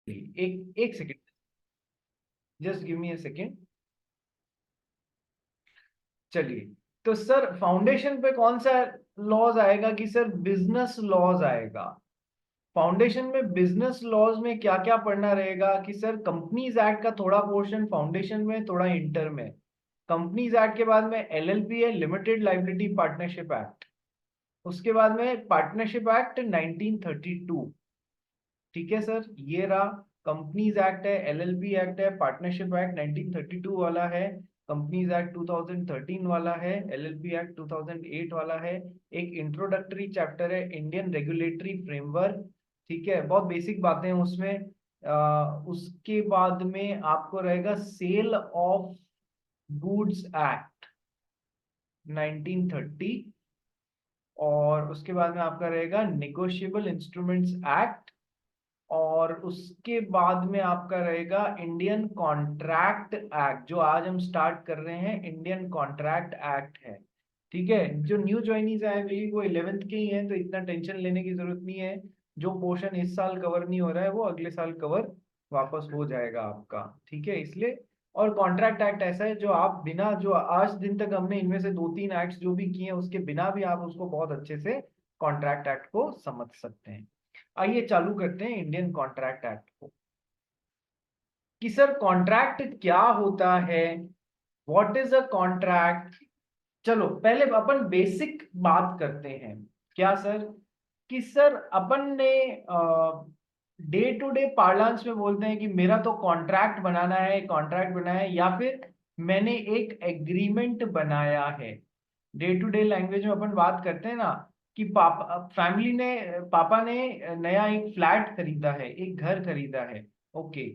एक एक second, just give me a second. चलिए, तो सर फाउंडेशन पे कौन सा लॉज आएगा कि सर बिजनेस लॉज आएगा। फाउंडेशन में बिजनेस लॉज में क्या क्या पढ़ना रहेगा कि सर कंपनीज एक्ट का थोड़ा पोर्शन फाउंडेशन में, थोड़ा इंटर में। कंपनीज एक्ट के बाद में एलएलपी है, लिमिटेड लाइबिलिटी पार्टनरशिप एक्ट। उसके बाद में पार्टनरशिप एक्ट 1932। ठीक है सर, ये रहा। कंपनीज एक्ट है, एलएलपी एक्ट है, पार्टनरशिप एक्ट 1932 वाला है, कंपनीज एक्ट 2013 वाला है, एलएलपी एक्ट 2008 वाला है। एक इंट्रोडक्टरी चैप्टर है, इंडियन रेगुलेटरी फ्रेमवर्क। ठीक है, बहुत बेसिक बातें हैं उसमें। उसके बाद में आपको रहेगा सेल ऑफ गुड्स एक्ट 1930। और उसके बाद में आपका रहेगा नेगोशिएबल इंस्ट्रूमेंट्स एक्ट। और उसके बाद में आपका रहेगा इंडियन कॉन्ट्रैक्ट एक्ट, जो आज हम स्टार्ट कर रहे हैं, इंडियन कॉन्ट्रैक्ट एक्ट है। ठीक है, जो न्यू ज्वाइनीज आए हुए वो 11th के ही हैं, तो इतना टेंशन लेने की जरूरत नहीं है। जो पोर्शन इस साल कवर नहीं हो रहा है वो अगले साल कवर वापस हो जाएगा आपका। ठीक है, इसलिए। और कॉन्ट्रैक्ट एक्ट ऐसा है जो आप बिना, जो आज दिन तक हमने इनमें से दो तीन एक्ट जो भी किए हैं उसके बिना भी आप उसको बहुत अच्छे से कॉन्ट्रैक्ट एक्ट को समझ सकते हैं। आइए चालू करते हैं इंडियन कॉन्ट्रैक्ट एक्ट को कि सर कॉन्ट्रैक्ट क्या होता है, व्हाट इज अ कॉन्ट्रैक्ट। चलो पहले अपन बेसिक बात करते हैं। क्या सर कि सर अपन ने डे टू डे पार्लांस में बोलते हैं कि मेरा तो कॉन्ट्रैक्ट बनाना है, कॉन्ट्रैक्ट बनाया है, या फिर मैंने एक एग्रीमेंट बनाया है। डे टू डे लैंग्वेज में अपन बात करते हैं ना कि पापा फैमिली ने, पापा ने नया एक फ्लैट खरीदा है, एक घर खरीदा है। ओके,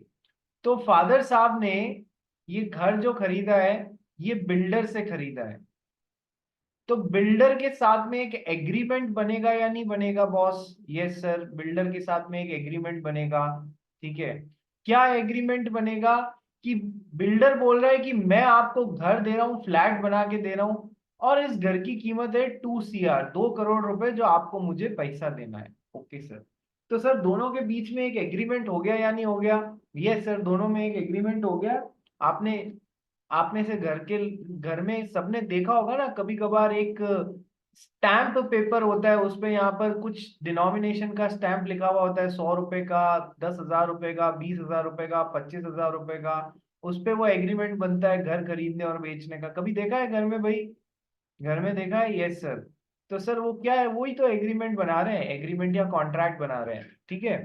तो फादर साहब ने ये घर जो खरीदा है ये बिल्डर से खरीदा है। तो बिल्डर के साथ में एक एग्रीमेंट बनेगा या नहीं बनेगा बॉस। यस सर, बिल्डर के साथ में एक एग्रीमेंट बनेगा। ठीक है, क्या एग्रीमेंट बनेगा कि बिल्डर बोल रहा है कि मैं आपको घर दे रहा हूं, फ्लैट बना के दे रहा हूं, और इस घर की कीमत है 2 CR, 2 करोड़ रुपए, जो आपको मुझे पैसा देना है। ओके सर, तो सर दोनों के बीच में एक एग्रीमेंट हो गया या नहीं हो गया। यस सर, दोनों में एक एग्रीमेंट हो गया। आपने आपने से घर में सबने देखा होगा ना, कभी कभार एक स्टैंप पेपर होता है, उस पे यहाँ पर कुछ डिनोमिनेशन का स्टैंप लिखा हुआ होता है, 100 रुपए का, 10,000 रुपए का, 20,000 रुपए का, 25,000 रुपए का। उस पे वो एग्रीमेंट बनता है घर खरीदने और बेचने का। कभी देखा है घर में भाई, घर में देखा है। यस सर, तो सर वो क्या है, वही तो एग्रीमेंट बना रहे हैं, एग्रीमेंट या कॉन्ट्रैक्ट बना रहे हैं। ठीक है,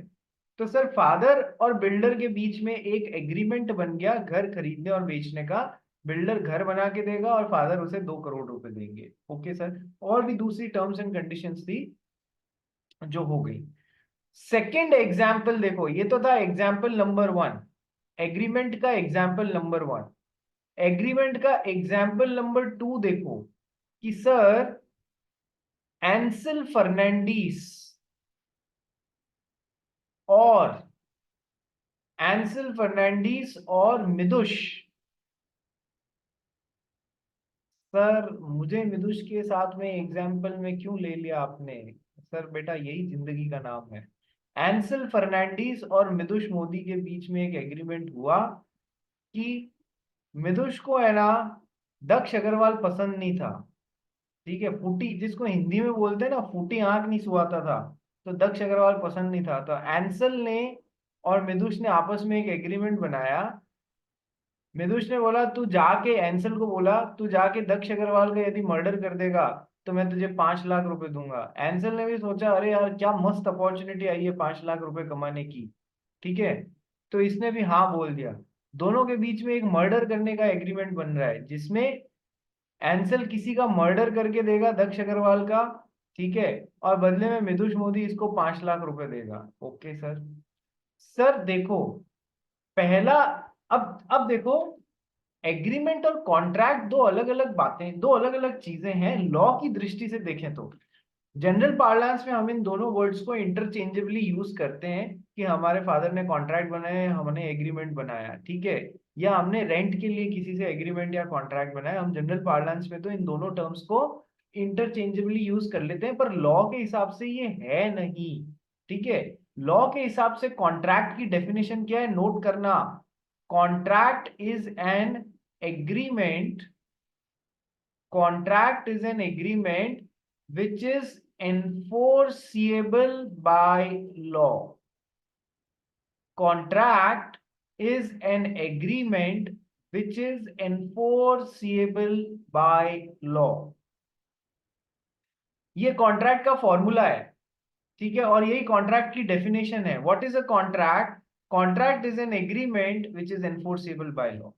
तो सर फादर और बिल्डर के बीच में एक एग्रीमेंट बन गया घर खरीदने और बेचने का। बिल्डर घर बना के देगा और फादर उसे 2 करोड़ रुपए देंगे। ओके सर, और भी दूसरी टर्म्स एंड कंडीशंस थी जो हो गई। सेकेंड एग्जाम्पल देखो, ये तो था एग्जाम्पल नंबर 1, एग्रीमेंट का एग्जाम्पल नंबर 1। एग्रीमेंट का एग्जाम्पल नंबर 2 देखो कि सर एंसिल फर्नांडीज और मिदुश। सर मुझे मिदुश के साथ में एग्जाम्पल में क्यों ले लिया आपने। सर बेटा यही जिंदगी का नाम है। एंसिल फर्नांडीज और मिदुश मोदी के बीच में एक एग्रीमेंट हुआ कि मिदुश को है ना दक्ष अग्रवाल पसंद नहीं था। ठीक है, फूटी जिसको हिंदी में बोलते हैं ना, फूटी आंख नहीं सुहाता था। तो दक्ष अग्रवाल पसंद नहीं था, तो एंसल ने और मिदुश ने आपस में एक एग्रीमेंट बनाया। मिदुश ने बोला तू जाके, एंसल को बोला तू जाके दक्ष अग्रवाल का यदि मर्डर कर देगा तो मैं तुझे 5 लाख रुपए दूंगा। एंसल ने भी सोचा अरे यार क्या मस्त अपॉर्चुनिटी आई है 5 लाख रुपए कमाने की। ठीक है, तो इसने भी हाँ बोल दिया। दोनों के बीच में एक मर्डर करने का एग्रीमेंट बन रहा है, जिसमें एंसल किसी का मर्डर करके देगा दक्ष अग्रवाल का। ठीक है, और बदले में मिदुष मोदी इसको 5 लाख रुपए देगा। Okay sir. सर देखो, पहला, अब देखो, एग्रीमेंट और कॉन्ट्रैक्ट दो अलग अलग बातें, दो अलग अलग चीजें हैं लॉ की दृष्टि से देखें तो। जनरल पार्लांस में हम इन दोनों वर्ड्स को इंटरचेंजेबली यूज करते हैं कि हमारे फादर ने कॉन्ट्रैक्ट बनाया, हमने एग्रीमेंट बनाया। ठीक है, या हमने रेंट के लिए किसी से एग्रीमेंट या कॉन्ट्रैक्ट बनाया। हम जनरल पार्लांस में तो इन दोनों टर्म्स को इंटरचेंजेबली यूज कर लेते हैं, पर लॉ के हिसाब से ये है नहीं। ठीक है, लॉ के हिसाब से कॉन्ट्रैक्ट की डेफिनेशन क्या है, नोट करना। Contract is an agreement, contract is an agreement which is enforceable by law. Contract is an agreement which is enforceable by law. ये कॉन्ट्रैक्ट का फॉर्मूला है, ठीक है, और यही कॉन्ट्रैक्ट की डेफिनेशन है। What is a contract? Contract is an agreement which is enforceable by law.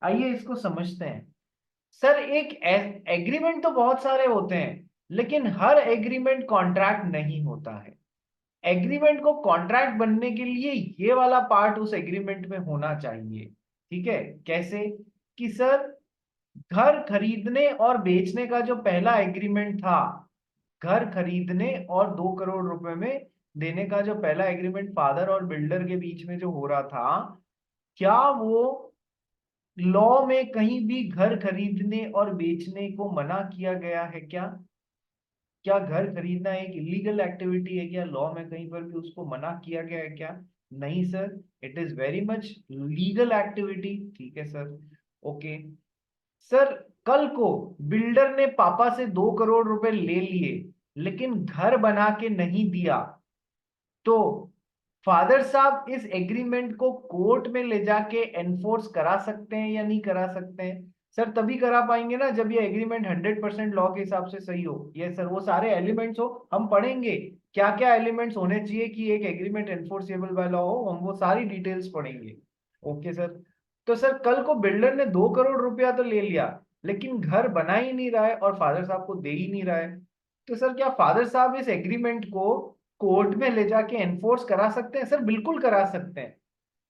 आइए इसको समझते हैं। सर एक एग्रीमेंट तो बहुत सारे होते हैं, लेकिन हर एग्रीमेंट कॉन्ट्रैक्ट नहीं होता है। एग्रीमेंट को कॉन्ट्रैक्ट बनने के लिए ये वाला पार्ट उस एग्रीमेंट में होना चाहिए, ठीक है। कैसे? कि सर घर खरीदने और बेचने का जो पहला एग्रीमेंट था, घर खरीदने और 2 करोड़ रुपए में देने का जो पहला एग्रीमेंट फादर और बिल्डर के बीच में जो हो रहा था, क्या वो लॉ में कहीं भी घर खरीदने और बेचने को मना किया गया है क्या? क्या घर खरीदना एक इलीगल एक्टिविटी है क्या? लॉ में कहीं पर भी उसको मना किया गया है क्या? नहीं sir, it is very much legal activity, ठीक है सर। ओके सर, कल को बिल्डर ने पापा से 2 करोड़ रुपए ले लिए लेकिन घर बना के नहीं दिया, तो फादर साहब इस एग्रीमेंट को कोर्ट में ले जाके एनफोर्स करा सकते हैं या नहीं करा सकते हैं? सर तभी करा पाएंगे ना जब ये एग्रीमेंट 100% लॉ के हिसाब से सही हो। ये सर वो सारे एलिमेंट्स हो, हम पढ़ेंगे क्या क्या एलिमेंट्स होने चाहिए कि एक एग्रीमेंट एनफोर्सेबल बाय लॉ हो, हम वो सारी डिटेल्स पढ़ेंगे। Okay sir. तो सर कल को बिल्डर ने 2 करोड़ रुपया तो ले लिया लेकिन घर बना ही नहीं रहा है और फादर साहब को दे ही नहीं रहा है, तो सर क्या फादर साहब इस एग्रीमेंट को कोर्ट में ले जाके एनफोर्स करा सकते हैं? सर बिल्कुल करा सकते हैं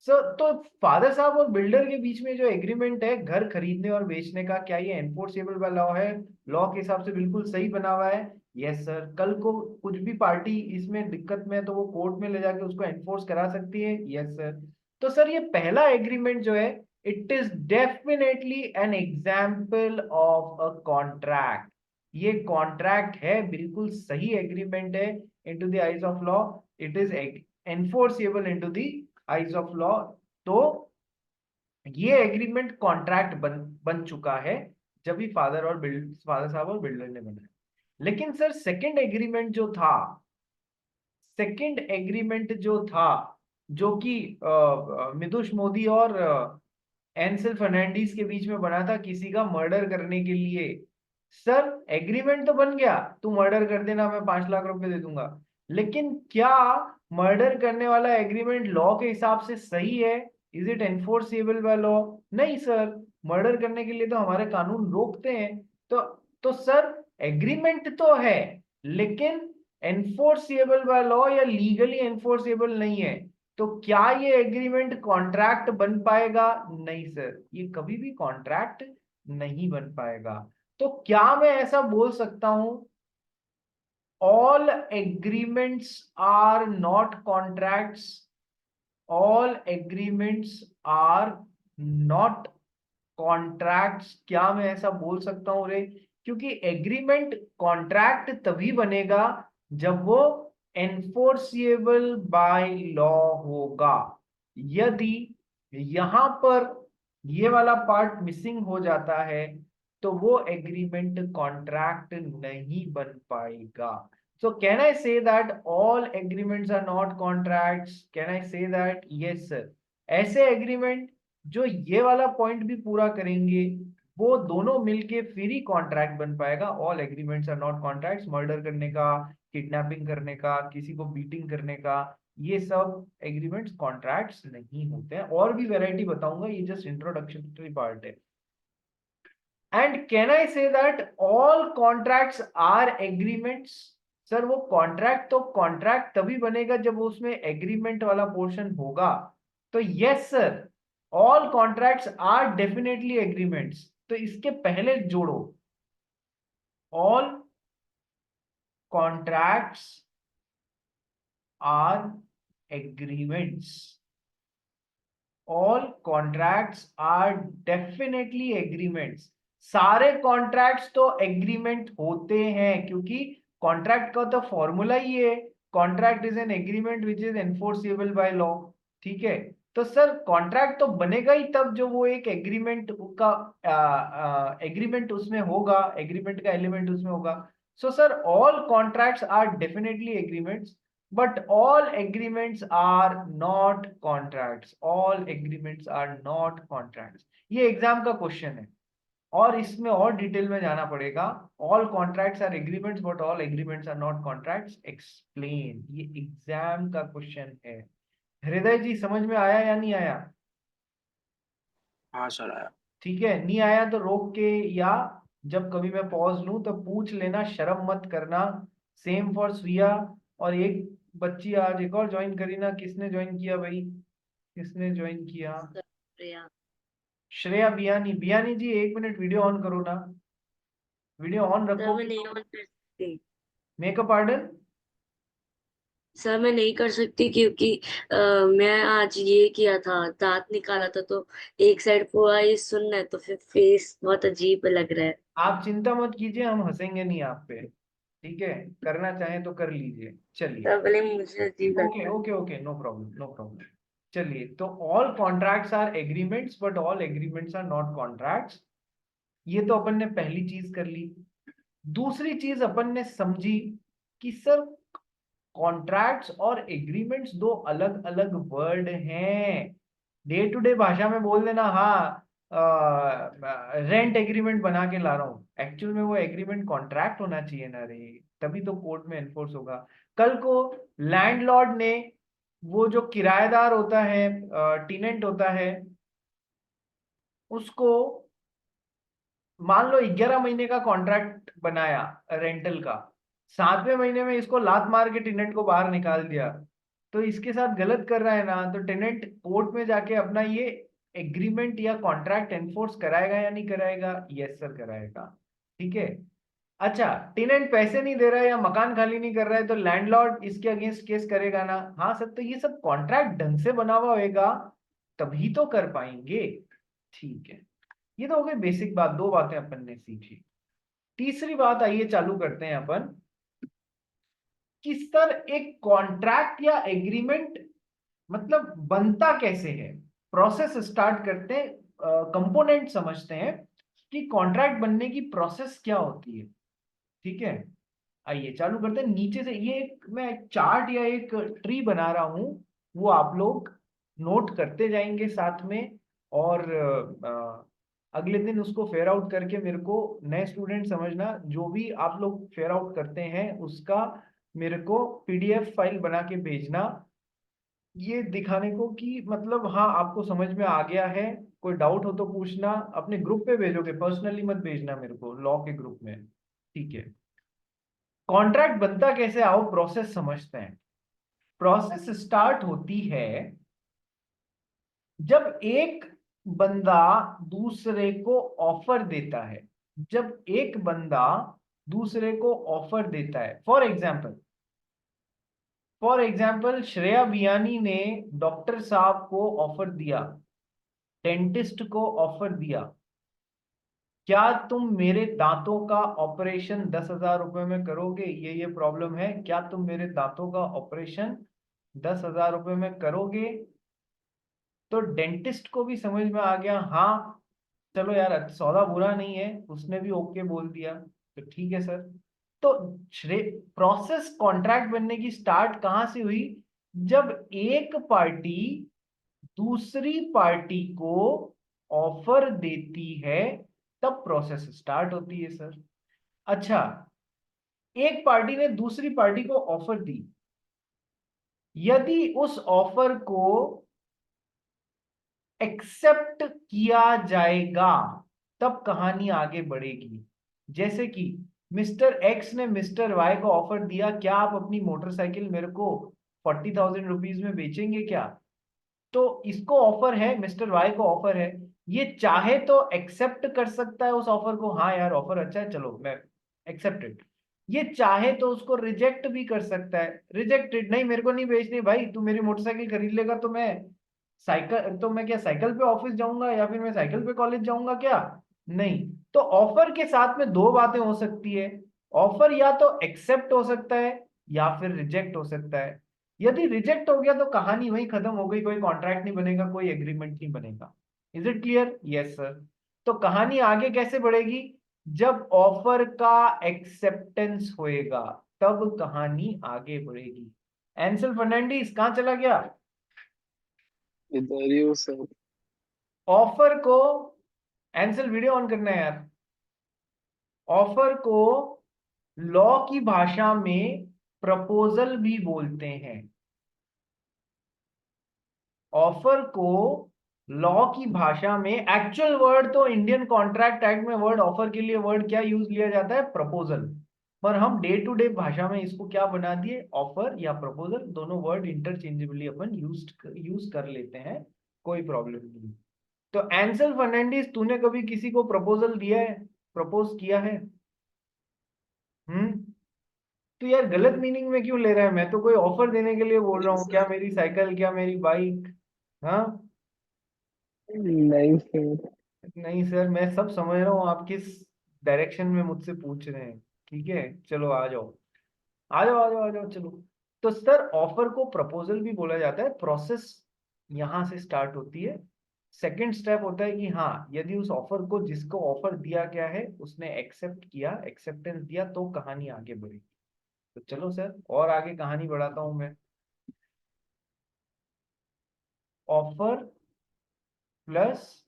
सर। तो फादर साहब और बिल्डर के बीच में जो एग्रीमेंट है घर खरीदने और बेचने का, क्या ये एनफोर्सेबल बाय लॉ है? लॉ के हिसाब से बिल्कुल सही बना हुआ है। यस सर, कल को कुछ भी पार्टी इसमें दिक्कत में है तो वो कोर्ट में ले जाके उसको एनफोर्स करा सकती है। Yes sir. तो सर ये पहला एग्रीमेंट जो है, it is definitely an example of a contract. ये कॉन्ट्रैक्ट है, बिल्कुल सही एग्रीमेंट है into the eyes of law, it is enforceable into the eyes of law। तो ये एग्रीमेंट कॉन्ट्रैक्ट बन चुका है जब भी फादर साहब और बिल्डर ने बनाया। लेकिन सर सेकंड एग्रीमेंट जो था, जो कि मिदुष मोदी और एंसिल फर्नांडीज के बीच में बना था किसी का मर्डर करने के लिए। सर एग्रीमेंट तो बन गया, तू मर्डर कर देना, मैं 5 लाख रुपए दे दूंगा, लेकिन क्या मर्डर करने वाला एग्रीमेंट लॉ के हिसाब से सही है? Is it enforceable by law? नहीं सर, मर्डर करने के लिए तो हमारे कानून रोकते हैं। तो सर एग्रीमेंट तो है लेकिन एनफोर्सेबल बाय लॉ या लीगली एनफोर्सेबल नहीं है। तो क्या ये एग्रीमेंट कॉन्ट्रैक्ट बन पाएगा? नहीं सर, ये कभी भी कॉन्ट्रैक्ट नहीं बन पाएगा। तो क्या मैं ऐसा बोल सकता हूं, all agreements are not contracts? All agreements are not contracts, क्या मैं ऐसा बोल सकता हूं रे? क्योंकि एग्रीमेंट कॉन्ट्रैक्ट तभी बनेगा जब वो एनफोर्सिएबल बाय लॉ होगा। यदि यहां पर ये वाला पार्ट मिसिंग हो जाता है तो वो एग्रीमेंट कॉन्ट्रैक्ट नहीं बन पाएगा। So can I say that all agreements are not contracts? Can I say that? Yes sir। ऐसे एग्रीमेंट जो ये वाला पॉइंट भी पूरा करेंगे वो दोनों मिलके फिर ही कॉन्ट्रैक्ट बन पाएगा। All agreements are not contracts. Murder करने का, किडनैपिंग करने का, किसी को बीटिंग करने का, ये सब एग्रीमेंट्स कॉन्ट्रैक्ट्स नहीं होते हैं। और भी वैरायटी बताऊंगा, ये जस्ट इंट्रोडक्टरी पार्ट है। And can I say that all contracts are agreements? Sir वो कॉन्ट्रैक्ट तो कॉन्ट्रैक्ट तभी बनेगा जब उसमें एग्रीमेंट वाला पोर्शन होगा। तो yes sir, all contracts are definitely agreements. तो इसके पहले जोड़ो, all contracts are agreements. All contracts are definitely agreements. सारे कॉन्ट्रैक्ट्स तो एग्रीमेंट होते हैं क्योंकि कॉन्ट्रैक्ट का तो फॉर्मूला ही है, contract is an agreement which is enforceable by law. ठीक है, तो सर कॉन्ट्रैक्ट तो बनेगा ही तब जो वो एक एग्रीमेंट का एग्रीमेंट उसमें होगा, एग्रीमेंट का एलिमेंट उसमें होगा। So sir all contracts are definitely agreements, but all agreements are not contracts, all agreements are not contracts. ये एग्जाम का क्वेश्चन है और इसमें और डिटेल में जाना पड़ेगा। All contracts are agreements but all agreements are not contracts, explain. ये एग्जाम का क्वेश्चन है। हृदय जी समझ में आया या नहीं आया? हाँ सर आया। ठीक है, नहीं आया तो रोक के या जब कभी मैं पॉज लूं तो पूछ लेना, शर्म मत करना। सेम फॉर स्विया। और एक बच्ची आज एक और ज्वाइन करी ना, किसने ज्वाइन किया भाई, किसने ज्वाइन किया? Sir Priya. Shreya Biyani. Biyani ji 1 minute video on करो ना, वीडियो ऑन सर रखो। मैं नहीं कर सकती। Makeup Ardern. सर मैं नहीं कर सकती क्योंकि मैं आज ये किया था, दांत निकाला था, तो एक साइड पूरा ये सुनना है, तो फिर फेस बहुत अजीब लग रहा है। आप चिंता मत कीजिए, हम हंसेंगे नहीं आप पे। ठीक है, करना चाहें तो कर लीजिए, चलिए। सर भले मुझे अजीब ओके लगता है। Okay okay, no problem no problem. चलिए, तो all contracts are agreements but all agreements are not contracts. ये तो अपन ने पहली चीज कर ली। दूसरी चीज अपन ने समझी कि सर कॉन्ट्रैक्ट्स और एग्रीमेंट्स दो अलग अलग वर्ड हैं। डे टू डे भाषा में बोल देना हाँ रेंट एग्रीमेंट बना के ला रहा हूँ, एक्चुअल में वो एग्रीमेंट कॉन्ट्रैक्ट होना चाहिए ना रे, तभी तो कोर्ट में एनफोर्स होगा। कल को लैंडलॉर्ड ने वो जो किराएदार होता है, टीनेंट होता है, उसको मान लो 11 महीने का कॉन्ट्रैक्ट बनाया रेंटल का, 7वें महीने में इसको लात मार के टेनेंट को बाहर निकाल दिया, तो इसके साथ गलत कर रहा है ना, तो टेनेंट कोर्ट में जाके अपना ये एग्रीमेंट या कॉन्ट्रैक्ट एनफोर्स कराएगा या नहीं कराएगा? यस सर कराएगा। ठीक है। अच्छा, टेनेंट पैसे नहीं दे रहा है या मकान खाली नहीं कर रहा है तो लैंडलॉर्ड इसके अगेंस्ट केस करेगा ना? हाँ सर, तो ये सब कॉन्ट्रैक्ट ढंग से बना हुआ होगा तभी तो कर पाएंगे। ठीक है, ये तो हो गई बेसिक बात, दो बातें अपन ने सीखी। तीसरी बात आइए चालू करते हैं अपन कि सर एक कॉन्ट्रैक्ट या एग्रीमेंट मतलब बनता कैसे है। प्रोसेस स्टार्ट करते हैं, कंपोनेंट समझते हैं कि कॉन्ट्रैक्ट बनने की प्रोसेस क्या होती है। ठीक है, आइए चालू करते हैं नीचे से। ये एक मैं एक चार्ट या एक ट्री बना रहा हूं, वो आप लोग नोट करते जाएंगे साथ में, और अगले दिन उसको फेयर आउट करके मेरे को, नए स्टूडेंट समझना, जो भी आप लोग फेयर आउट करते हैं उसका मेरे को पीडीएफ फाइल बना के भेजना, ये दिखाने को कि मतलब हाँ आपको समझ में आ गया है। कोई डाउट हो तो पूछना, अपने ग्रुप पे भेजोगे, पर्सनली मत भेजना मेरे को, लॉ के ग्रुप में। ठीक है, कॉन्ट्रैक्ट बनता कैसे, आओ प्रोसेस समझते हैं। प्रोसेस स्टार्ट होती है जब एक बंदा दूसरे को ऑफर देता है, जब एक बंदा दूसरे को ऑफर देता है। फॉर एग्जाम्पल श्रेया बियानी ने डॉक्टर साहब को ऑफर दिया, डेंटिस्ट को ऑफर दिया, क्या तुम मेरे दांतों का ऑपरेशन 10,000 रुपए में करोगे, ये प्रॉब्लम है, क्या तुम मेरे दांतों का ऑपरेशन 10,000 रुपए में करोगे? तो डेंटिस्ट को भी समझ में आ गया, हाँ चलो यार सौदा बुरा नहीं है, उसने भी ओके बोल दिया, तो ठीक है सर। तो प्रोसेस कॉन्ट्रैक्ट बनने की स्टार्ट कहां से हुई? जब एक पार्टी दूसरी पार्टी को ऑफर देती है, तब प्रोसेस स्टार्ट होती है सर। अच्छा, एक पार्टी ने दूसरी पार्टी को ऑफर दी, यदि उस ऑफर को एक्सेप्ट किया जाएगा तब कहानी आगे बढ़ेगी। जैसे कि मिस्टर एक्स ने मिस्टर वाई को ऑफर दिया, क्या आप अपनी मोटरसाइकिल मेरे को 40,000 रुपीज में बेचेंगे क्या? तो इसको ऑफर है, मिस्टर वाई को ऑफर है, ये चाहे तो एक्सेप्ट कर सकता है उस ऑफर को, हाँ यार ऑफर अच्छा है चलो मैं एक्सेप्टेड। ये चाहे तो उसको रिजेक्ट भी कर सकता है, रिजेक्टेड, नहीं मेरे को नहीं बेचनी भाई, तू मेरी मोटरसाइकिल खरीद लेगा तो मैं साइकिल, तो मैं क्या साइकिल पे ऑफिस जाऊंगा या फिर मैं साइकिल पे कॉलेज जाऊंगा क्या? नहीं। तो ऑफर के साथ में दो बातें हो सकती है, ऑफर या तो एक्सेप्ट हो सकता है या फिर रिजेक्ट हो सकता है। यदि रिजेक्ट हो गया तो कहानी वहीं खत्म हो गई, कोई कॉन्ट्रैक्ट नहीं बनेगा, कोई एग्रीमेंट नहीं बनेगा। Is it clear? Yes sir. तो कहानी आगे कैसे बढ़ेगी? जब ऑफर का एक्सेप्टेंस होएगा तब कहानी आगे बढ़ेगी। एंसल फर्नांडिस कहां चला गया? इधर ही हूँ सर। ऑफर को, एंसल वीडियो ऑन करना है यार। ऑफर को लॉ की भाषा में प्रपोजल भी बोलते हैं। ऑफर को लॉ की भाषा में, एक्चुअल वर्ड तो इंडियन कॉन्ट्रैक्ट एक्ट में वर्ड ऑफर के लिए वर्ड क्या यूज लिया जाता है? प्रपोजल। पर हम डे टू डे भाषा में इसको क्या बना दिए? ऑफर या प्रपोजल, दोनों वर्ड इंटरचेंजेबली अपन यूज कर लेते हैं, कोई प्रॉब्लम नहीं। तो एंसल फर्नांडिस, तूने कभी किसी को प्रपोजल दिया है, प्रपोज किया है? तो यार गलत मीनिंग में क्यों ले रहा है? मैं तो कोई ऑफर देने के लिए बोल रहा नहीं हूँ, क्या सर। मेरी साइकिल, क्या मेरी बाइक। हाँ। नहीं सर। नहीं सर, मैं सब समझ रहा हूँ आप किस डायरेक्शन में मुझसे पूछ रहे हैं। ठीक है, चलो आ जाओ, आ जाओ, आ जाओ, आ जाओ, चलो। तो सर ऑफर को प्रपोजल भी बोला जाता है। प्रोसेस यहां से स्टार्ट होती है। सेकंड स्टेप होता है कि हाँ, यदि उस ऑफर को, जिसको ऑफर दिया गया है, उसने एक्सेप्ट किया, एक्सेप्टेंस दिया, तो कहानी आगे बढ़ी। तो चलो सर, और आगे कहानी बढ़ाता हूं मैं। Offer plus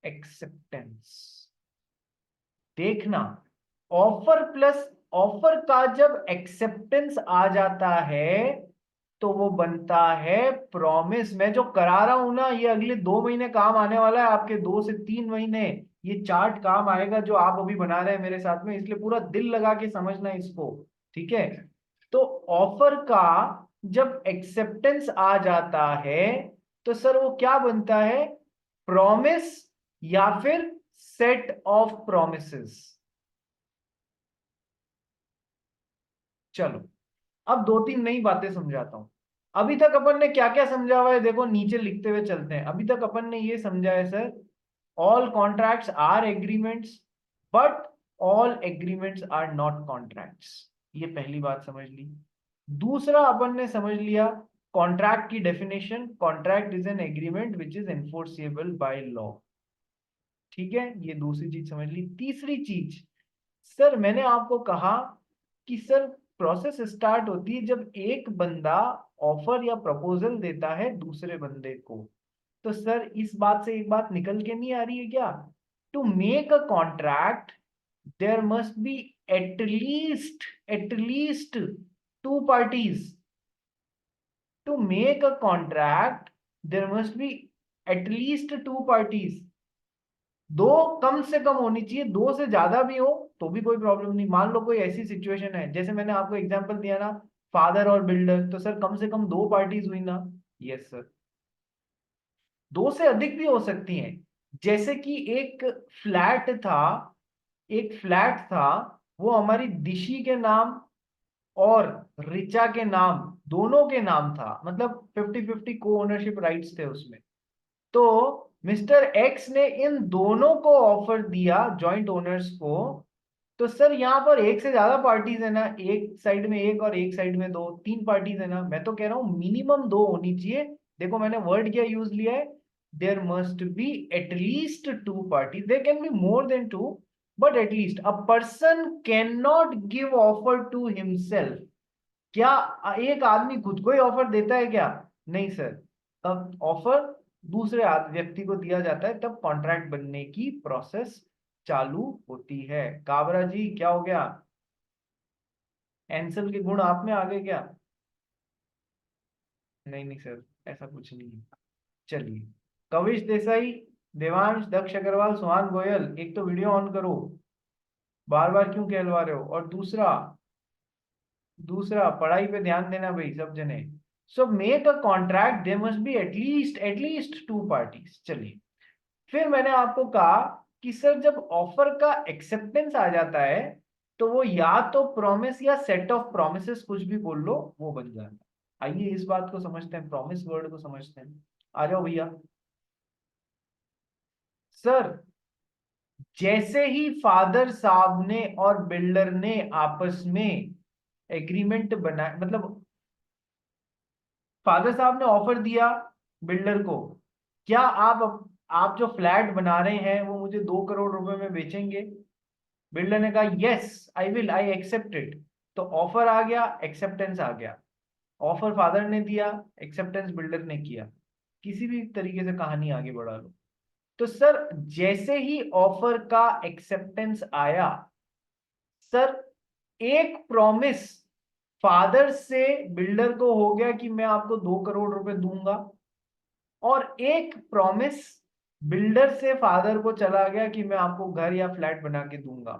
acceptance. देखना, ऑफर प्लस, ऑफर का जब एक्सेप्टेंस आ जाता है तो वो बनता है प्रॉमिस। मैं जो करा रहा हूं ना, ये अगले 2 महीने काम आने वाला है आपके, 2 से 3 महीने ये चार्ट काम आएगा जो आप अभी बना रहे हैं मेरे साथ में, इसलिए पूरा दिल लगा के समझना इसको। ठीक है? तो ऑफर का जब एक्सेप्टेंस आ जाता है तो सर वो क्या बनता है? प्रॉमिस या फिर सेट ऑफ प्रोमिसेस। चलो, अब 2-3 नई बातें समझाता हूं। अभी तक अपन ने क्या क्या समझा हुआ है, देखो नीचे लिखते हुए चलते हैं। अभी तक अपन ने ये समझा है sir, all contracts are agreements, but all agreements are not contracts. ये पहली बात समझ ली। दूसरा अपन ने समझ लिया कॉन्ट्रैक्ट की definition, contract is an agreement which is enforceable by law. ठीक है, ये दूसरी चीज समझ ली। तीसरी चीज, सर मैंने आपको कहा कि सर प्रोसेस स्टार्ट होती है जब एक बंदा ऑफर या प्रपोजल देता है दूसरे बंदे को। तो सर इस बात से एक बात निकल के नहीं आ रही है क्या? To make a contract there must be at least 2 parties। To make a contract there must be at least 2 parties। दो कम से कम होनी चाहिए, दो से ज्यादा भी हो तो भी कोई प्रॉब्लम नहीं। मान लो कोई ऐसी सिचुएशन है, जैसे मैंने आपको एग्जांपल दिया ना, फादर और बिल्डर, तो सर कम से कम 2 पार्टीज हुई ना? Yes sir. दो से अधिक भी हो सकती हैं। जैसे कि फ्लैट था एक फ्लैट था, वो हमारी दिशी के नाम और रिचा के नाम, दोनों के नाम था, मतलब 50-50 को ओनरशिप राइट्स थे उसमें। तो मिस्टर एक्स ने इन दोनों को ऑफर दिया, जॉइंट ओनर्स को। तो सर यहाँ पर एक से ज्यादा पार्टीज है ना, एक साइड में एक और एक साइड में दो, 3 पार्टीज है ना। मैं तो कह रहा हूं मिनिमम 2 होनी चाहिए। देखो मैंने वर्ड क्या यूज लिया है, there must be at least 2 parties। There can be more than 2, but at least a person can not give offer to himself. क्या एक आदमी खुद को ही ऑफर देता है क्या? नहीं सर। तब ऑफर दूसरे व्यक्ति को दिया जाता है, तब कॉन्ट्रैक्ट बनने की प्रोसेस चालू होती है। काबरा जी क्या हो गया? एंसल के गुण आप में आ गए क्या? नहीं नहीं सर, ऐसा कुछ नहीं है। चलिए, कविश देसाई, देवांश, दक्ष अग्रवाल, सुहान गोयल, एक तो वीडियो ऑन करो, बार बार क्यों कहलवा रहे हो? और दूसरा, पढ़ाई पे ध्यान देना भाई सब जने। So make a contract there must be at least 2 parties। चलिए, फिर मैंने आपको कहा कि सर जब ऑफर का एक्सेप्टेंस आ जाता है तो वो या तो प्रॉमिस या सेट ऑफ प्रोमिसेस, कुछ भी बोल लो, वो बन जाता है। आइए इस बात को समझते हैं, प्रॉमिस वर्ड को समझते हैं। आ जाओ भैया। सर जैसे ही फादर साहब ने और बिल्डर ने आपस में एग्रीमेंट बना, मतलब फादर साहब ने ऑफर दिया बिल्डर को, क्या आप जो फ्लैट बना रहे हैं वो मुझे 2 करोड़ रुपए में बेचेंगे? बिल्डर ने कहा yes I will, I accept it. तो ऑफर आ गया, एक्सेप्टेंस आ गया। ऑफर फादर ने दिया, एक्सेप्टेंस बिल्डर ने किया। किसी भी तरीके से कहानी आगे बढ़ा लो। तो सर जैसे ही ऑफर का एक्सेप्टेंस आया, सर एक प्रॉमिस फादर से बिल्डर को हो गया कि मैं आपको 2 करोड़ रुपए दूंगा, और एक प्रॉमिस बिल्डर से फादर को चला गया कि मैं आपको घर या फ्लैट बना के दूंगा।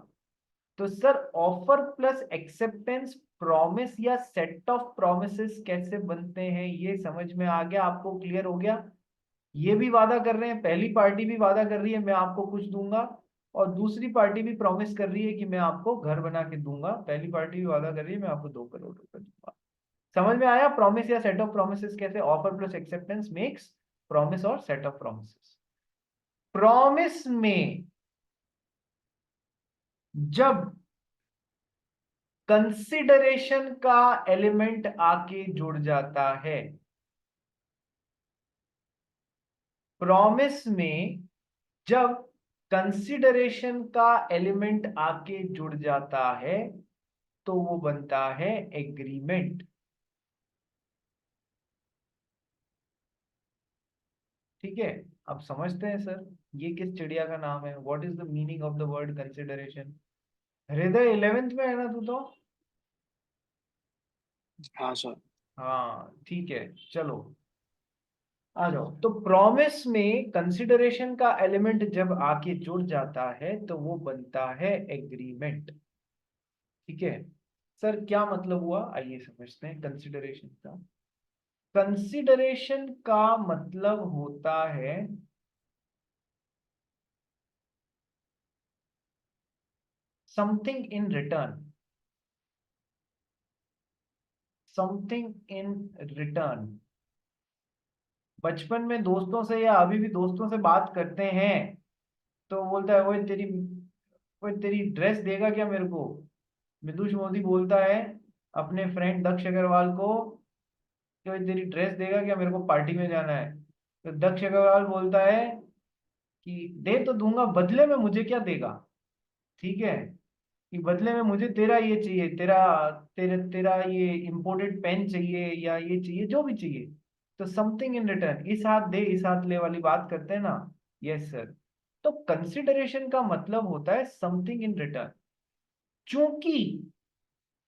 तो sir offer plus acceptance promise या सेट ऑफ प्रोमिसेस कैसे बनते हैं, ये समझ में आ गया आपको? क्लियर हो गया? ये भी वादा कर रहे हैं, पहली पार्टी भी वादा कर रही है मैं आपको कुछ दूंगा, और दूसरी पार्टी भी प्रॉमिस कर रही है कि मैं आपको घर बना के दूंगा। पहली पार्टी भी वादा कर रही है मैं आपको 2 करोड़ रुपए दूंगा। समझ में आया प्रॉमिस या सेट ऑफ प्रोमिसेस कैसे? Offer plus acceptance makes promise और सेट ऑफ प्रोमिसेस। प्रॉमिस में जब कंसिडरेशन का एलिमेंट आके जुड़ जाता है, प्रॉमिस में जब कंसिडरेशन का एलिमेंट आके जुड़ जाता है तो वो बनता है एग्रीमेंट। ठीक है, अब समझते हैं सर ये किस चिड़िया का नाम है? What is the meaning of the word consideration? हृदय 11th में है ना तू तो? हाँ सर। हाँ ठीक है, चलो आ जाओ। तो प्रॉमिस में कंसिडरेशन का एलिमेंट जब आके जुड़ जाता है तो वो बनता है एग्रीमेंट। ठीक है सर, क्या मतलब हुआ आइए समझते हैं कंसिडरेशन का। कंसिडरेशन का मतलब होता है something in return, something in return. बचपन में दोस्तों से या अभी भी दोस्तों से बात करते हैं तो बोलता है वो तेरी ड्रेस देगा क्या मेरे को? विदुष मोदी बोलता है अपने फ्रेंड दक्ष अग्रवाल को कि भाई तेरी ड्रेस देगा क्या, मेरे को पार्टी में जाना है। तो दक्ष अग्रवाल बोलता है कि दे तो दूंगा, बदले में मुझे क्या देगा? ठीक है, कि बदले में मुझे तेरा ये चाहिए, तेरा ये इम्पोर्टेड पेन चाहिए या ये चाहिए जो भी चाहिए। तो समथिंग इन रिटर्न, इस हाथ दे इस हाथ ले वाली बात करते हैं ना। Yes sir. तो कंसिडरेशन का मतलब होता है समथिंग इन रिटर्न। चूंकि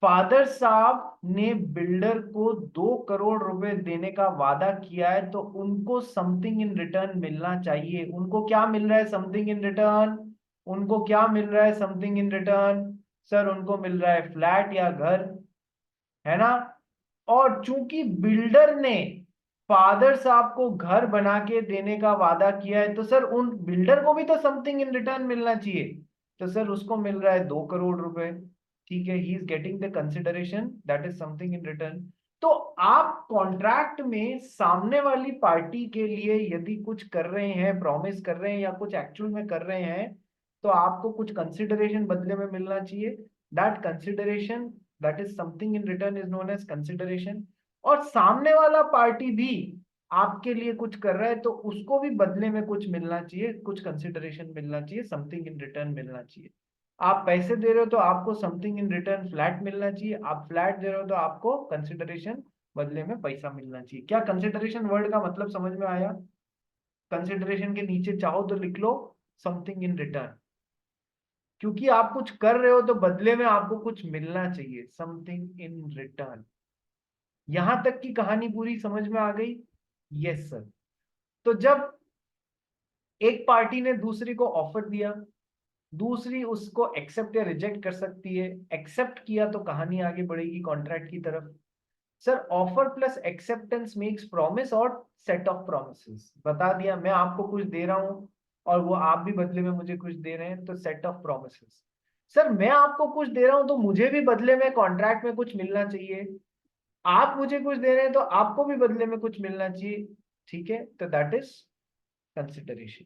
फादर साहब ने बिल्डर को 2 करोड़ रुपए देने का वादा किया है तो उनको समथिंग इन रिटर्न मिलना चाहिए। उनको क्या मिल रहा है समथिंग इन रिटर्न? उनको क्या मिल रहा है समथिंग इन रिटर्न? सर उनको मिल रहा है फ्लैट या घर, है ना? और चूंकि बिल्डर ने फादर साहब को घर बना के देने का वादा किया है तो सर उन बिल्डर को भी तो समथिंग इन रिटर्न मिलना चाहिए। तो सर उसको मिल रहा है 2 करोड़ रुपए। ठीक है, he is getting the consideration that is something in return. तो आप कॉन्ट्रैक्ट में सामने वाली पार्टी के लिए यदि कुछ कर रहे हैं, प्रॉमिस कर रहे हैं या कुछ एक्चुअल में कर रहे हैं, तो आपको कुछ कंसिडरेशन बदले में मिलना चाहिए। That consideration, that is something in return, is known as consideration. और सामने वाला पार्टी भी आपके लिए कुछ कर रहा है तो उसको भी बदले में कुछ मिलना चाहिए, कुछ कंसिडरेशन मिलना चाहिए, समथिंग इन रिटर्न मिलना चाहिए। आप पैसे दे रहे हो तो आपको समथिंग इन रिटर्न फ्लैट मिलना चाहिए, आप फ्लैट दे रहे हो तो आपको कंसिडरेशन बदले में पैसा मिलना चाहिए। क्या कंसिडरेशन वर्ड का मतलब समझ में आया? कंसिडरेशन के नीचे चाहो तो लिख लो समथिंग इन रिटर्न, क्योंकि आप कुछ कर रहे हो तो बदले में आपको कुछ मिलना चाहिए, समथिंग इन रिटर्न। यहां तक की कहानी पूरी समझ में आ गई? Yes sir. तो जब एक पार्टी ने दूसरी को ऑफर दिया, दूसरी उसको एक्सेप्ट या रिजेक्ट कर सकती है। एक्सेप्ट किया तो कहानी आगे बढ़ेगी कॉन्ट्रैक्ट की तरफ। Sir offer plus acceptance makes promise और सेट ऑफ प्रोमिसेस। बता दिया, मैं आपको कुछ दे रहा हूं और वो आप भी बदले में मुझे कुछ दे रहे हैं, तो सेट ऑफ प्रोमिसेस। सर मैं आपको कुछ दे रहा हूं तो मुझे भी बदले में कॉन्ट्रैक्ट में कुछ मिलना चाहिए, आप मुझे कुछ दे रहे हैं तो आपको भी बदले में कुछ मिलना चाहिए। ठीक है, तो that is consideration.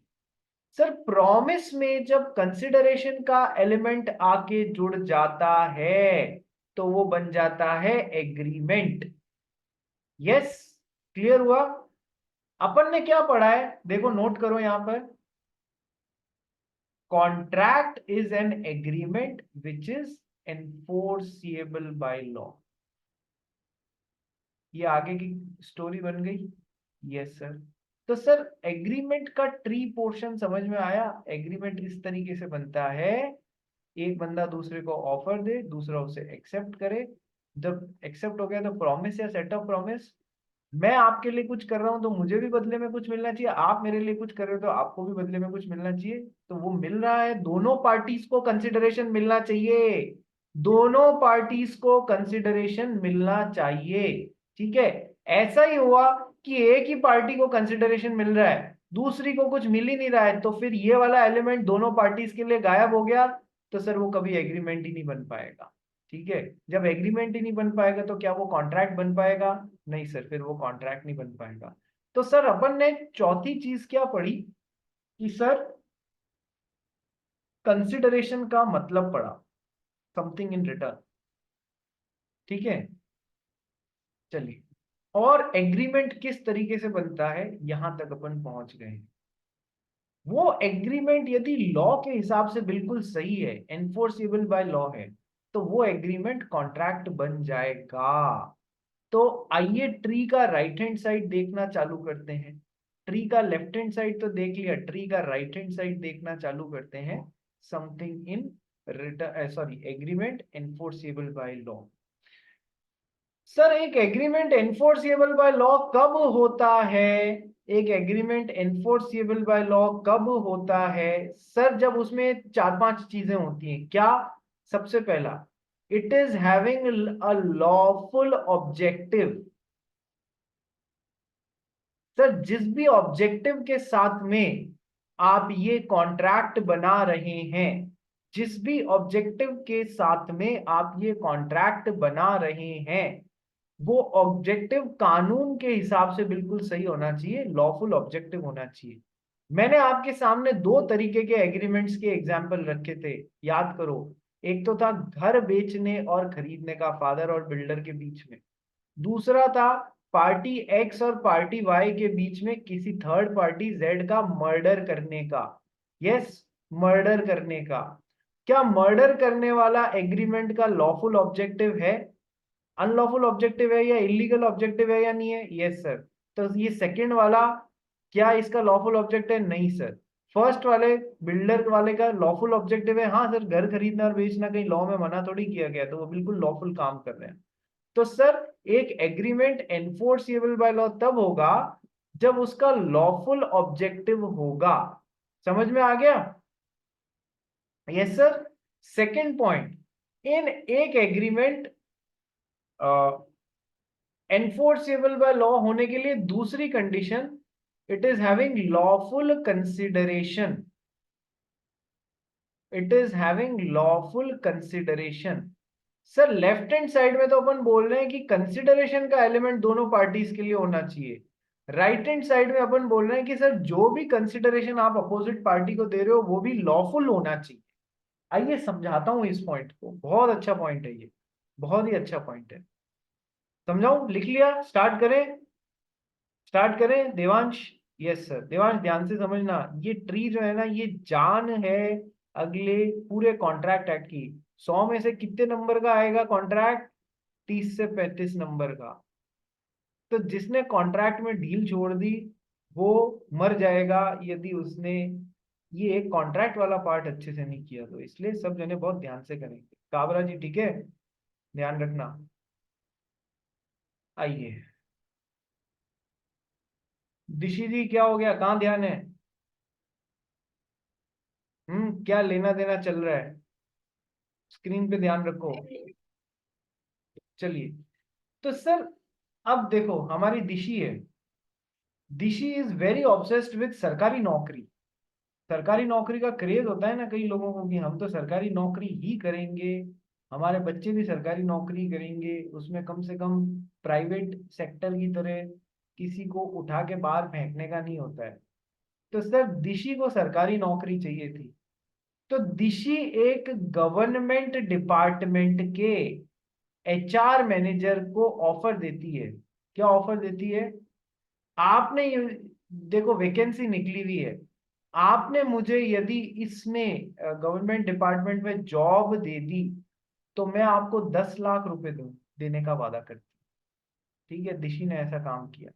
Sir promise में जब कंसिडरेशन का एलिमेंट आके जुड़ जाता है तो वो बन जाता है एग्रीमेंट। यस, क्लियर हुआ? अपन ने क्या पढ़ा है, देखो नोट करो यहां पर, contract is an agreement which is enforceable by law. ये आगे की स्टोरी बन गई। Yes sir. तो सर एग्रीमेंट का ट्री पोर्शन समझ में आया? एग्रीमेंट इस तरीके से बनता है, एक बंदा दूसरे को ऑफर दे, दूसरा उसे एक्सेप्ट करे, जब एक्सेप्ट हो गया तो प्रॉमिस या सेट ऑफ प्रॉमिस, मैं आपके लिए कुछ कर रहा हूं तो मुझे भी बदले में कुछ मिलना चाहिए, आप मेरे लिए कुछ कर रहे हो तो आपको भी बदले में कुछ मिलना चाहिए। तो वो मिल रहा है, दोनों पार्टीज को कंसिडरेशन मिलना चाहिए, दोनों पार्टीज को कंसिडरेशन मिलना चाहिए। ठीक है, ऐसा ही हुआ कि एक ही पार्टी को कंसिडरेशन मिल रहा है, दूसरी को कुछ मिल ही नहीं रहा है, तो फिर ये वाला एलिमेंट दोनों पार्टीज के लिए गायब हो गया, तो सर वो कभी एग्रीमेंट ही नहीं बन पाएगा। ठीक है, जब एग्रीमेंट ही नहीं बन पाएगा तो क्या वो कॉन्ट्रैक्ट बन पाएगा? नहीं सर, फिर वो कॉन्ट्रैक्ट नहीं बन पाएगा। तो सर अपन ने चौथी चीज क्या पढ़ी कि सर कंसिडरेशन का मतलब पढ़ा, समथिंग इन रिटर्न। ठीक है, चलिए, और एग्रीमेंट किस तरीके से बनता है यहां तक अपन पहुंच गए। वो एग्रीमेंट यदि लॉ के हिसाब से बिल्कुल सही है, एनफोर्सेबल बाय लॉ है, तो वो एग्रीमेंट कॉन्ट्रैक्ट बन जाएगा। तो आइए ट्री का राइट हैंड साइड देखना चालू करते हैं। ट्री का लेफ्ट हैंड साइड तो देख लिया, ट्री का राइट हैंड साइड देखना चालू करते हैं। Something in return, sorry, agreement enforceable by law. Sir एक एग्रीमेंट एनफोर्सिएबल बाय लॉ कब होता है? एक एग्रीमेंट एनफोर्सिएबल बाय लॉ कब होता है सर? जब उसमें चार पांच चीजें होती हैं। क्या? सबसे पहला, it is having a lawful objective. Sir जिस भी ऑब्जेक्टिव के साथ में आप ये कॉन्ट्रैक्ट बना रहे हैं, जिस भी ऑब्जेक्टिव के साथ में आप ये कॉन्ट्रैक्ट बना रहे हैं, वो ऑब्जेक्टिव कानून के हिसाब से बिल्कुल सही होना चाहिए, लॉफुल ऑब्जेक्टिव होना चाहिए। मैंने आपके सामने दो तरीके के एग्रीमेंट्स के एग्जाम्पल रखे थे, याद करो। एक तो था घर बेचने और खरीदने का, फादर और बिल्डर के बीच में। दूसरा था पार्टी एक्स और पार्टी वाई के बीच में किसी थर्ड पार्टी जेड का मर्डर करने का। यस, मर्डर करने का। क्या मर्डर करने वाला एग्रीमेंट का लॉफुल ऑब्जेक्टिव है, अनलॉफुल ऑब्जेक्टिव है, या इलीगल ऑब्जेक्टिव है या नहीं है? Yes sir. तो ये सेकंड वाला क्या इसका लॉफुल ऑब्जेक्टिव है? नहीं सर। फर्स्ट वाले बिल्डर वाले का लॉफुल ऑब्जेक्टिव है, हाँ सर, घर खरीदना और बेचना कहीं लॉ में मना थोड़ी किया गया, तो वो बिल्कुल लॉफुल काम कर रहे हैं। तो सर एक एग्रीमेंट एनफोर्सिएबल बाय लॉ तब होगा जब उसका लॉफुल ऑब्जेक्टिव होगा। समझ में आ गया? Yes sir. सेकंड पॉइंट, इन एक एग्रीमेंट एनफोर्सेबल बाय लॉ होने के लिए दूसरी condition, it is having lawful consideration. It is having lawful consideration. Sir left hand side में तो अपन बोल रहे हैं कि कंसिडरेशन का एलिमेंट दोनों पार्टीज के लिए होना चाहिए। राइट हैंड साइड में अपन बोल रहे हैं कि सर जो भी कंसिडरेशन आप अपोजिट पार्टी को दे रहे हो वो भी लॉफुल होना चाहिए। आइए समझाता हूं इस पॉइंट को, बहुत अच्छा पॉइंट है ये, बहुत ही अच्छा पॉइंट है। समझाऊं? लिख लिया? स्टार्ट करें? स्टार्ट करें देवांश? Yes sir. देवांश ध्यान से समझना, ये ट्री जो है ना, ये जान है अगले पूरे कॉन्ट्रैक्ट एक्ट की। 100 में से कितने नंबर का आएगा कॉन्ट्रैक्ट? 30 से 35 नंबर का। तो जिसने कॉन्ट्रैक्ट में ढील छोड़ दी वो मर जाएगा यदि उसने ये एक कॉन्ट्रैक्ट वाला पार्ट अच्छे से नहीं किया, तो इसलिए सब जने बहुत ध्यान से करेंगे। काबरा जी ठीक है, ध्यान रखना। आइए दिशी जी, क्या हो गया, कहाँ ध्यान है? क्या लेना देना चल रहा है? स्क्रीन पे ध्यान रखो। चलिए, तो सर अब देखो हमारी दिशी है, दिशी इज वेरी ऑब्सेस्ड विद सरकारी नौकरी। सरकारी नौकरी का क्रेज होता है ना कई लोगों को कि हम तो सरकारी नौकरी ही करेंगे, हमारे बच्चे भी सरकारी नौकरी करेंगे, उसमें कम से कम प्राइवेट सेक्टर की तरह किसी को उठा के बाहर फेंकने का नहीं होता है। तो सर दिशी को सरकारी नौकरी चाहिए थी। तो दिशी एक गवर्नमेंट डिपार्टमेंट के एचआर मैनेजर को ऑफर देती है। क्या ऑफर देती है? आपने देखो वैकेंसी निकली हुई है, आपने मुझे यदि इसमें गवर्नमेंट डिपार्टमेंट में जॉब दे दी तो मैं आपको 10 लाख रुपए देने का वादा करती हूँ। ठीक है, दिशी ने ऐसा काम किया।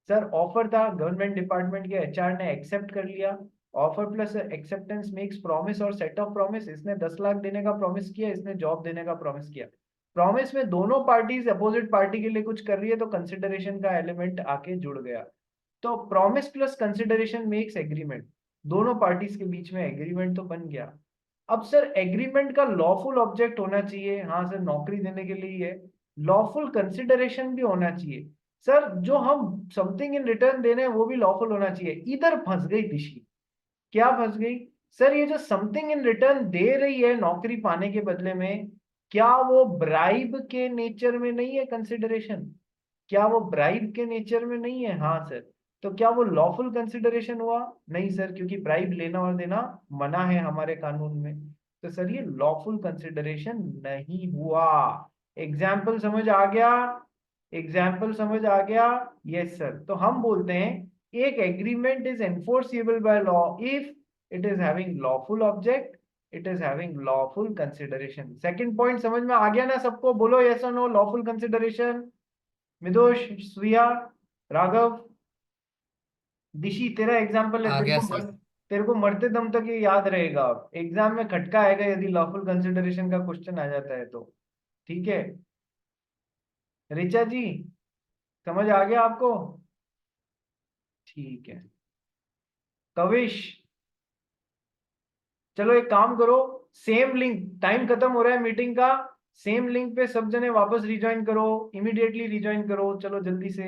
सर ऑफर था, गवर्नमेंट डिपार्टमेंट के एचआर ने एक्सेप्ट कर लिया। Offer plus acceptance makes promise और सेट ऑफ प्रॉमिस। इसने 10 लाख देने का प्रॉमिस किया, इसने जॉब देने का प्रॉमिस किया। प्रॉमिस में दोनों पार्टीज अपोजिट पार्टी के लिए कुछ कर रही है तो कंसिडरेशन का एलिमेंट आके जुड़ गया। तो promise plus consideration makes agreement, दोनों पार्टीज के बीच में एग्रीमेंट तो बन गया। अब सर एग्रीमेंट का लॉफुल ऑब्जेक्ट होना चाहिए, हाँ सर नौकरी देने के लिए है। लॉफुल कंसिडरेशन भी होना चाहिए सर, जो हम समथिंग इन रिटर्न दे रहे हैं वो भी लॉफुल होना चाहिए। इधर फंस गई दिशी। क्या फंस गई? सर ये जो समथिंग इन रिटर्न दे रही है नौकरी पाने के बदले में, क्या वो ब्राइब के नेचर में नहीं है कंसिडरेशन? क्या वो ब्राइब के नेचर में नहीं है? हाँ सर। तो क्या वो लॉफुल कंसिडरेशन हुआ? नहीं सर, क्योंकि ब्राइब लेना और देना मना है हमारे कानून में। तो सर ये लॉफुल कंसिडरेशन नहीं हुआ। एग्जाम्पल समझ आ गया? एग्जाम्पल समझ आ गया? Yes sir. तो हम बोलते हैं एक agreement is enforceable by law if it is having lawful object, it is having lawful consideration. Second point समझ में आ गया ना सबको? बोलो यस और नो, लॉफुल कंसिडरेशन। मिदोष, स्विया, राघव, दिशी, तेरा एग्जाम्पल है, आ गया सर। तेरे को मरते दम तक ये याद रहेगा। एग्जाम में खटका आएगा यदि लॉफुल कंसिडरेशन का क्वेश्चन आ जाता है तो। ठीक है ऋचा जी, समझ आ गया आपको? ठीक है कविश, चलो एक काम करो, सेम लिंक, टाइम खत्म हो रहा है मीटिंग का, सेम लिंक पे सब जने वापस रिज्वाइन करो, इमीडिएटली रिज्वाइन करो, चलो जल्दी से।